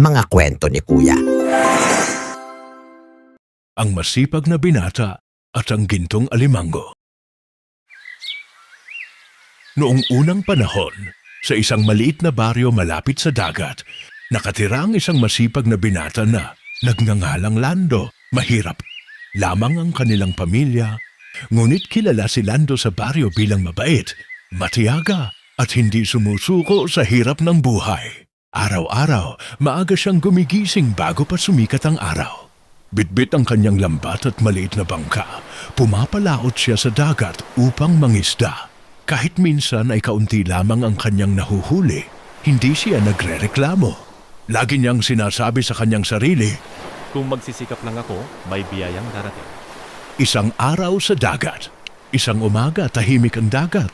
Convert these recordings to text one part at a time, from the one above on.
mga kwento ni Kuya. Ang masipag na binata at ang gintong alimango. Noong unang panahon, sa isang maliit na baryo malapit sa dagat, nakatira ang isang masipag na binata na nagngangalang Lando. Mahirap lamang ang kanilang pamilya, ngunit kilala si Lando sa baryo bilang mabait, matiyaga at hindi sumusuko sa hirap ng buhay. Araw-araw, maaga siyang gumigising bago pa sumikat ang araw. Bitbit ang kanyang lambat at maliit na bangka. Pumapalaot siya sa dagat upang mangisda. Kahit minsan ay kaunti lamang ang kanyang nahuhuli, hindi siya nagrereklamo. Lagi niyang sinasabi sa kanyang sarili, Kung magsisikap lang ako, may biyayang darating. isang araw sa dagat, isang umaga tahimik ang dagat.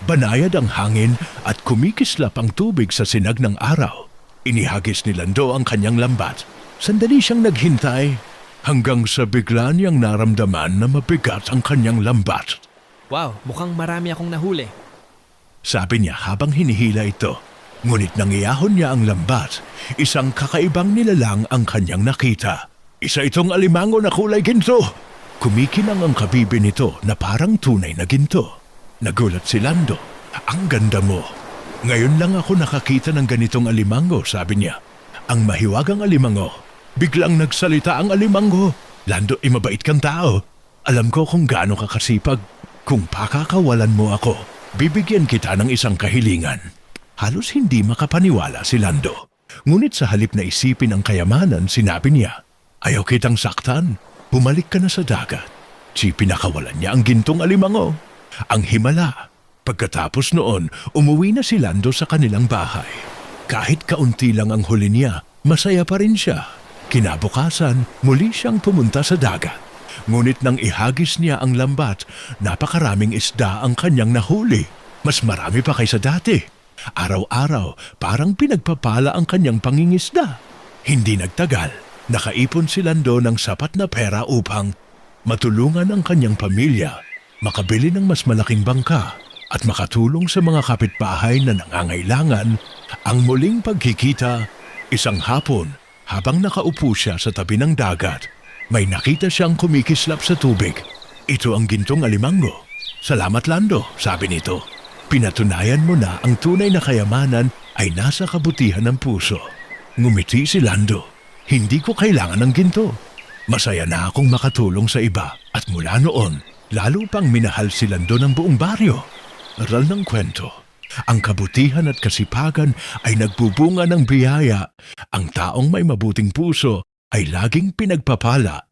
Banayad ang hangin at kumikislap ang tubig sa sinag ng araw. Inihagis ni Lando ang kanyang lambat. Sandali siyang naghintay hanggang sa bigla niyang naramdaman na mabigat ang kanyang lambat. Wow, mukhang marami akong nahuli. Sabi niya habang hinihila ito. Ngunit nang iahon niya ang lambat, isang kakaibang nilalang ang kanyang nakita. Isa itong alimango na kulay ginto. Kumikinang ang kabibi nito na parang tunay na ginto. Nagulat si Lando. Ang ganda mo. Ngayon lang ako nakakita ng ganitong alimango, sabi niya. Ang mahiwagang alimango. Biglang nagsalita ang alimango. Lando, mabait kang tao. Alam ko kung gaano ka kasipag. Kung pakakawalan mo ako, bibigyan kita ng isang kahilingan. Halos hindi makapaniwala si Lando. Ngunit sa halip na isipin ang kayamanan, sinabi niya, ayaw kitang saktan. Bumalik ka na sa dagat. Pinakawalan niya ang gintong alimango. Ang himala. Pagkatapos noon, umuwi na si Lando sa kanilang bahay. Kahit kaunti lang ang huli niya, masaya pa rin siya. Kinabukasan, muli siyang pumunta sa dagat. Ngunit nang ihagis niya ang lambat, napakaraming isda ang kanyang nahuli. Mas marami pa kaysa dati. Araw-araw, parang pinagpapala ang kanyang pangingisda. Hindi nagtagal, nakaipon si Lando ng sapat na pera upang matulungan ang kanyang pamilya, makabili ng mas malaking bangka, at makatulong sa mga kapitbahay na nangangailangan. Ang muling pagkikita, isang hapon, habang nakaupo siya sa tabi ng dagat, may nakita siyang kumikislap sa tubig. Ito ang gintong alimango. Salamat Lando, sabi nito. Pinatunayan mo na ang tunay na kayamanan ay nasa kabutihan ng puso. Ngumiti si Lando. Hindi ko kailangan ng ginto. Masaya na akong makatulong sa iba. At mula noon, lalo pang minahal si Lando ng buong baryo. Aral ng kwento. Ang kabutihan at kasipagan ay nagbubunga ng biyaya. Ang taong may mabuting puso ay laging pinagpapala